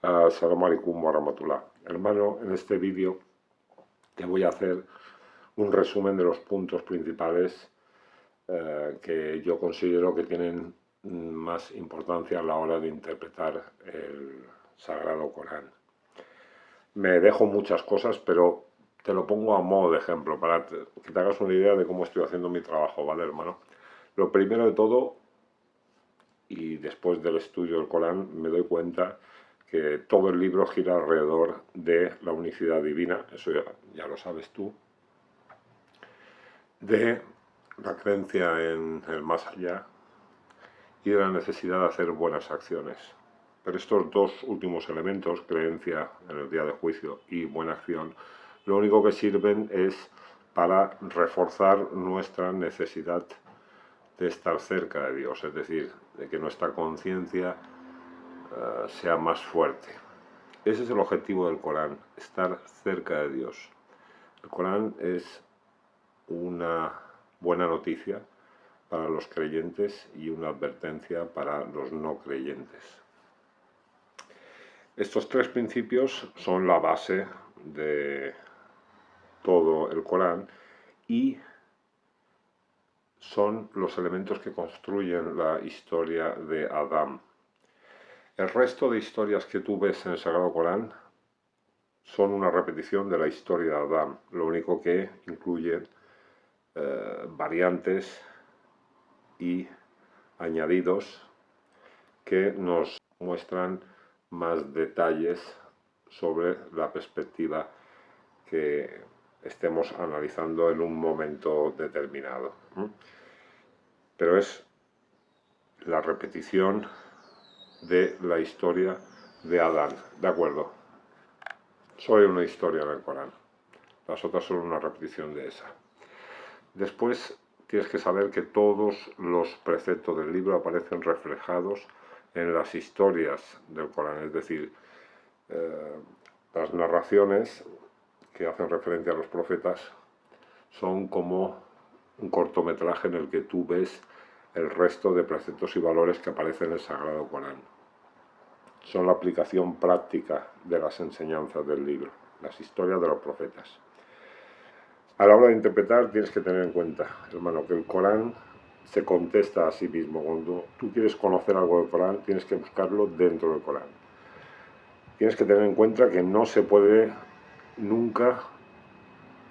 Assalamu alaikum warahmatullah. Hermano, en este vídeo te voy a hacer un resumen de los puntos principales que yo considero que tienen más importancia a la hora de interpretar el Sagrado Corán. Me dejo muchas cosas, pero te lo pongo a modo de ejemplo para que te hagas una idea de cómo estoy haciendo mi trabajo, ¿vale, hermano? Lo primero de todo, y después del estudio del Corán, me doy cuenta que todo el libro gira alrededor de la unicidad divina, eso ya lo sabes tú, de la creencia en el más allá y de la necesidad de hacer buenas acciones. Pero estos dos últimos elementos, creencia en el día de juicio y buena acción, lo único que sirven es para reforzar nuestra necesidad de estar cerca de Dios, es decir, de que nuestra conciencia sea más fuerte. Ese es el objetivo del Corán, estar cerca de Dios. El Corán es una buena noticia para los creyentes y una advertencia para los no creyentes. Estos tres principios son la base de todo el Corán y son los elementos que construyen la historia de Adán. El resto de historias que tú ves en el Sagrado Corán son una repetición de la historia de Adán, lo único que incluye variantes y añadidos que nos muestran más detalles sobre la perspectiva que estemos analizando en un momento determinado. Pero es la repetición de la historia de Adán, ¿de acuerdo? Solo hay una historia en el Corán, las otras son una repetición de esa. Después tienes que saber que todos los preceptos del libro aparecen reflejados en las historias del Corán, es decir, las narraciones que hacen referencia a los profetas son como un cortometraje en el que tú ves el resto de preceptos y valores que aparecen en el Sagrado Corán. Son la aplicación práctica de las enseñanzas del libro, las historias de los profetas. A la hora de interpretar tienes que tener en cuenta, hermano, que el Corán se contesta a sí mismo. Cuando tú quieres conocer algo del Corán, tienes que buscarlo dentro del Corán. Tienes que tener en cuenta que no se puede nunca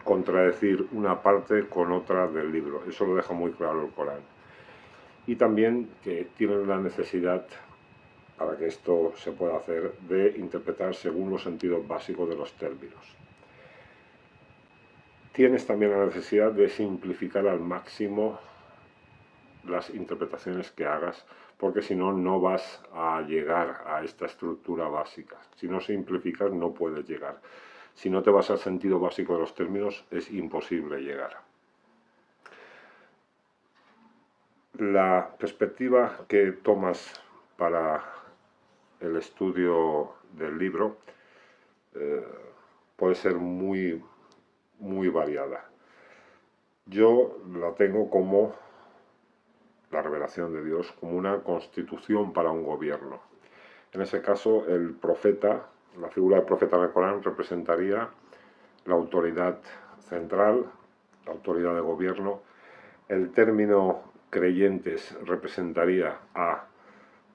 contradecir una parte con otra del libro. Eso lo deja muy claro el Corán. Y también que tienen la necesidad, para que esto se pueda hacer, de interpretar según los sentidos básicos de los términos. Tienes también la necesidad de simplificar al máximo las interpretaciones que hagas, porque si no, no vas a llegar a esta estructura básica. Si no simplificas, no puedes llegar. Si no te vas al sentido básico de los términos, es imposible llegar. La perspectiva que tomas para el estudio del libro puede ser muy variada. Yo la tengo como la revelación de Dios, como una constitución para un gobierno. En ese caso, el profeta, la figura del profeta en el Corán representaría la autoridad central, la autoridad de gobierno. El término creyentes representaría a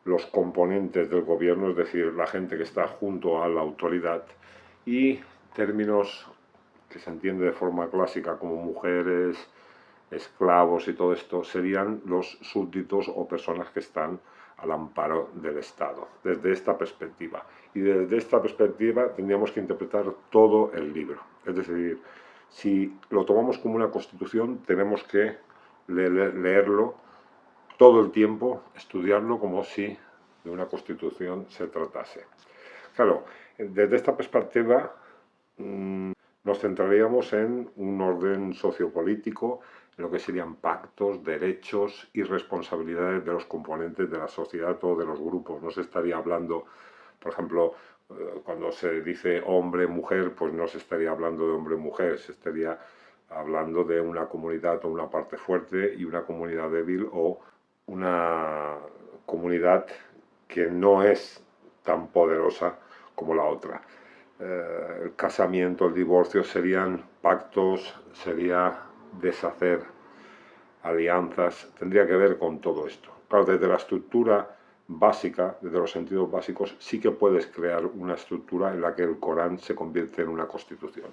los componentes del gobierno, es decir, la gente que está junto a la autoridad, y términos que se entiende de forma clásica como mujeres, esclavos y todo esto, serían los súbditos o personas que están al amparo del Estado, desde esta perspectiva. Y desde esta perspectiva tendríamos que interpretar todo el libro. Es decir, si lo tomamos como una constitución, tenemos que leerlo todo el tiempo, estudiarlo como si de una constitución se tratase. Claro, desde esta perspectiva nos centraríamos en un orden sociopolítico, en lo que serían pactos, derechos y responsabilidades de los componentes de la sociedad o de los grupos. No se estaría hablando, por ejemplo, cuando se dice hombre-mujer, pues no se estaría hablando de hombre-mujer, se estaría hablando de una comunidad o una parte fuerte y una comunidad débil o una comunidad que no es tan poderosa como la otra. El casamiento, el divorcio serían pactos, sería deshacer alianzas, tendría que ver con todo esto. Claro, desde la estructura básica, desde los sentidos básicos, sí que puedes crear una estructura en la que el Corán se convierte en una constitución.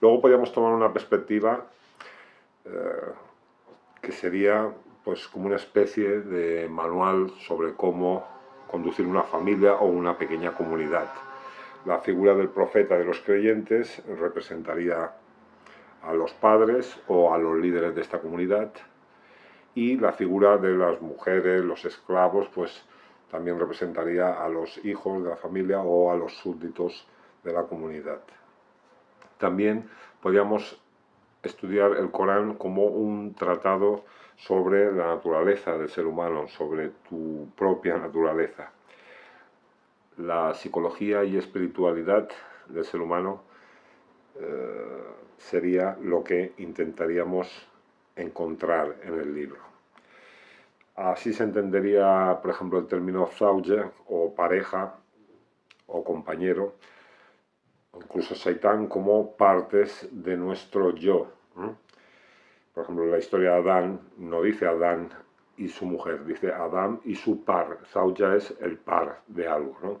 Luego podríamos tomar una perspectiva que sería pues como una especie de manual sobre cómo conducir una familia o una pequeña comunidad. La figura del profeta de los creyentes representaría a los padres o a los líderes de esta comunidad, y la figura de las mujeres, los esclavos, pues también representaría a los hijos de la familia o a los súbditos de la comunidad. También podríamos estudiar el Corán como un tratado sobre la naturaleza del ser humano, sobre tu propia naturaleza. La psicología y espiritualidad del ser humano sería lo que intentaríamos encontrar en el libro. Así se entendería, por ejemplo, el término zauja o pareja o compañero, incluso Saitán, como partes de nuestro yo. Por ejemplo, la historia de Adán no dice Adán y su mujer, dice Adán y su par. Zauja es el par de algo, ¿no?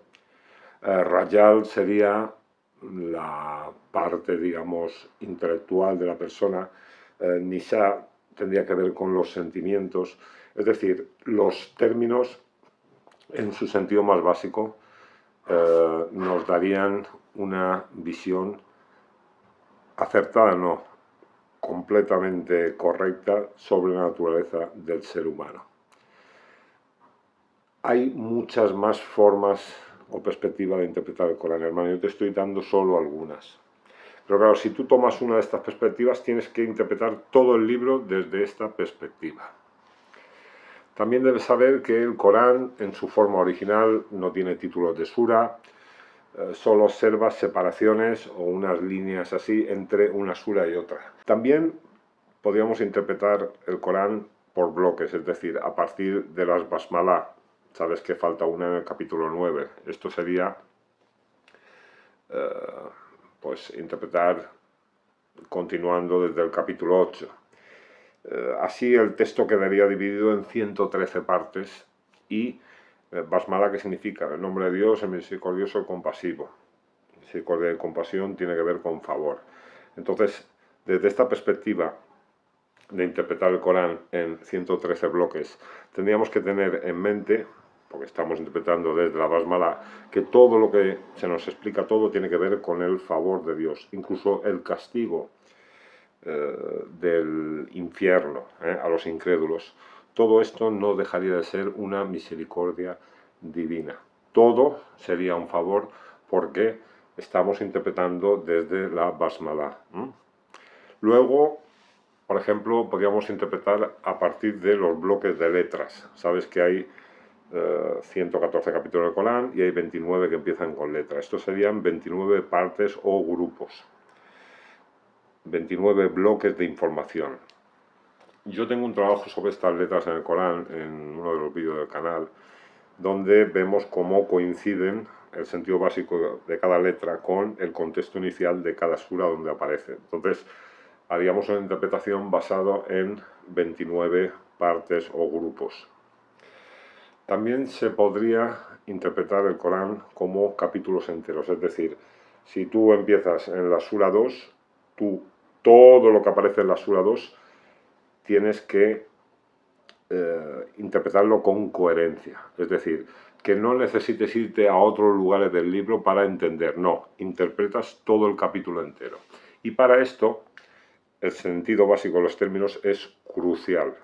Rajal sería la parte, digamos, intelectual de la persona. Nisa tendría que ver con los sentimientos. Es decir, los términos, en su sentido más básico, nos darían una visión acertada, no, completamente correcta sobre la naturaleza del ser humano. Hay muchas más formas o perspectivas de interpretar el Corán, hermano. Yo te estoy dando solo algunas. Pero claro, si tú tomas una de estas perspectivas, tienes que interpretar todo el libro desde esta perspectiva. También debes saber que el Corán, en su forma original, no tiene títulos de sura, solo observa separaciones o unas líneas así entre una sura y otra. También podríamos interpretar el Corán por bloques, es decir, a partir de las basmalá. Sabes que falta una en el capítulo 9. Esto sería pues interpretar continuando desde el capítulo 8. Así el texto quedaría dividido en 113 partes y basmalá, que significa el nombre de Dios, el misericordioso, el compasivo. Misericordia y compasión tiene que ver con favor. Entonces, desde esta perspectiva de interpretar el Corán en 113 bloques, tendríamos que tener en mente, porque estamos interpretando desde la basmalá, que todo lo que se nos explica, todo tiene que ver con el favor de Dios, incluso el castigo del infierno a los incrédulos. Todo esto no dejaría de ser una misericordia divina. Todo sería un favor porque estamos interpretando desde la basmalá. Luego, por ejemplo, podríamos interpretar a partir de los bloques de letras. Sabes que hay 114 capítulos del Corán y hay 29 que empiezan con letras. Estos serían 29 partes o grupos. 29 bloques de información. Yo tengo un trabajo sobre estas letras en el Corán, en uno de los vídeos del canal, donde vemos cómo coinciden el sentido básico de cada letra con el contexto inicial de cada sura donde aparece. Entonces, haríamos una interpretación basada en 29 partes o grupos. También se podría interpretar el Corán como capítulos enteros, es decir, si tú empiezas en la sura 2, todo lo que aparece en la sura 2 tienes que interpretarlo con coherencia, es decir, que no necesites irte a otros lugares del libro para entender, no, interpretas todo el capítulo entero. Y para esto, el sentido básico de los términos es crucial,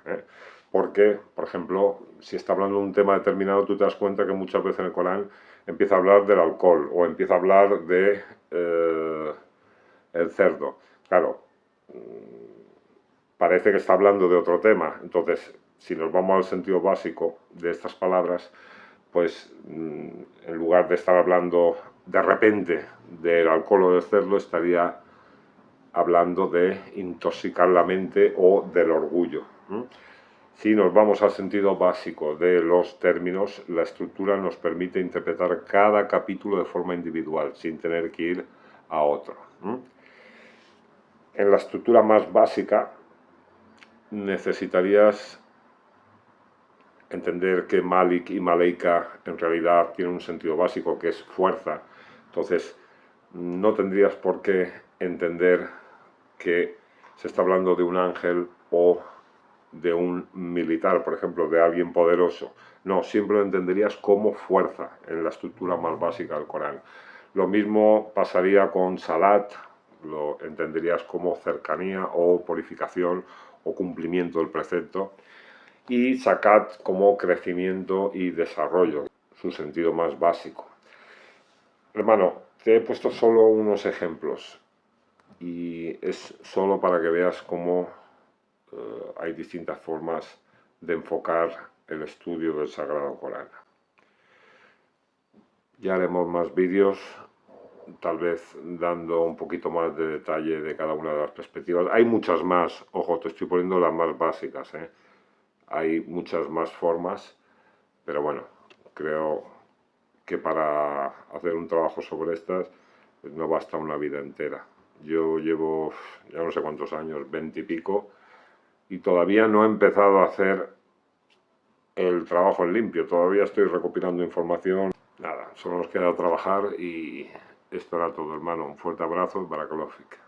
porque, por ejemplo, si está hablando de un tema determinado, tú te das cuenta que muchas veces en el Corán empieza a hablar del alcohol o empieza a hablar de el cerdo. Claro, parece que está hablando de otro tema. Entonces, si nos vamos al sentido básico de estas palabras, pues en lugar de estar hablando de repente del alcohol o del cerdo, estaría hablando de intoxicar la mente o del orgullo. Si nos vamos al sentido básico de los términos, la estructura nos permite interpretar cada capítulo de forma individual, sin tener que ir a otro. En la estructura más básica necesitarías entender que Malik y Malaika en realidad tienen un sentido básico que es fuerza. Entonces, no tendrías por qué entender que se está hablando de un ángel o de un militar, por ejemplo, de alguien poderoso. No, siempre lo entenderías como fuerza en la estructura más básica del Corán. Lo mismo pasaría con Salat, lo entenderías como cercanía o purificación o cumplimiento del precepto, y Zakat como crecimiento y desarrollo, su sentido más básico. Hermano, te he puesto solo unos ejemplos y es solo para que veas cómo hay distintas formas de enfocar el estudio del Sagrado Corán. Ya haremos más vídeos, tal vez dando un poquito más de detalle de cada una de las perspectivas. Hay muchas más, ojo, te estoy poniendo las más básicas, ¿eh? Hay muchas más formas, pero bueno, creo que para hacer un trabajo sobre estas no basta una vida entera. Yo llevo, ya no sé cuántos años, 20 y pico, y todavía no he empezado a hacer el trabajo en limpio, todavía estoy recopilando información. Nada, solo nos queda trabajar y esto era todo, hermano. Un fuerte abrazo, Barakallahu fik.